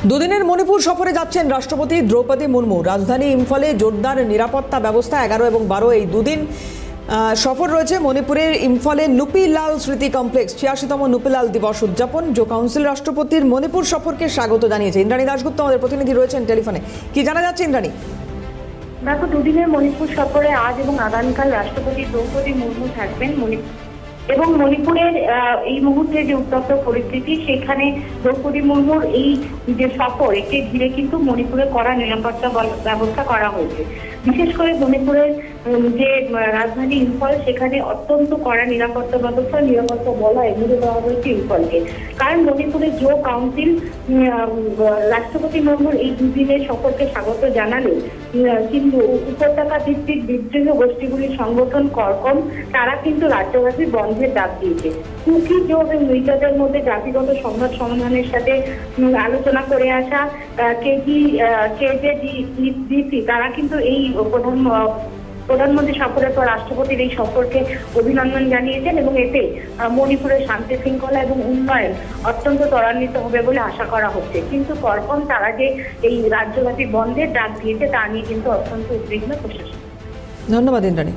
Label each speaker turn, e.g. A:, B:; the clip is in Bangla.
A: দুদিনের মণিপুর সফরে যাচ্ছেন রাষ্ট্রপতি দ্রৌপদী মুর্মু। রাজধানী ইম্ফলে জোরদার নিরাপত্তা ব্যবস্থা 11 এবং 12 এই দুদিন সফর রয়েছে। মণিপুরের ইম্ফলে নুপিলাল স্মৃতি কমপ্লেক্স 86তম নুপিলাল দিবস উদযাপন। জো কাউন্সিল রাষ্ট্রপতির মণিপুর সফরকে স্বাগত জানিয়েছে। ইন্দ্রাণী দাশগুপ্ত আমাদের প্রতিনিধি রয়েছেন টেলিফোনে। কি জানা যাচ্ছে ইন্দ্রাণী?
B: দেখো, দুদিনের মণিপুর সফরে আজ এবং আগামীকাল রাষ্ট্রপতি দ্রৌপদী মুর্মু থাকবেন এবং মণিপুরের এই মুহূর্তে যে উত্তপ্ত পরিস্থিতি, সেখানে দ্রৌপদী মুর্মুর এই যে সফর, একে ঘিরে কিন্তু মণিপুরে কড়া নিরাপত্তা ব্যবস্থা করা হয়েছে। বিশেষ করে মণিপুরের যে রাজধানী ইম্ফল, সেখানে অত্যন্ত কড়া নিরাপত্তা বলয় এগিয়ে দেওয়া হয়েছে ইম্ফলকে। কারণ মণিপুরের জো কাউন্সিল রাষ্ট্রপতি মুর্মুর এই দুদিনের সফরকে স্বাগত জানালে কিন্তু উপত্যকা ভিত্তিক বিদ্রোহী গোষ্ঠীগুলির সংগঠন করকম, তারা কিন্তু রাজ্যব্যাপী বন্ধের ডাক দিয়েছে। কুকি জো এবং মৃতদের মধ্যে জাতিগত সংঘাত সমাধানের সাথে আলোচনা করে আসা কেজেডিসি, তারা কিন্তু এই প্রধানমন্ত্রী সফরের পর রাষ্ট্রপতির এই সফরকে অভিনন্দন জানিয়েছেন এবং এতে মণিপুরের শান্তি শৃঙ্খলা এবং উন্নয়ন অত্যন্ত ত্বরান্বিত হবে বলে আশা করা হচ্ছে। কিন্তু করকম, তারা যে এই রাজ্যব্যাপী বন্ধের ডাক দিয়েছে তা নিয়ে কিন্তু অত্যন্ত উদ্বিগ্ন প্রশাসন।
A: ধন্যবাদ ইন্দ্রাণী।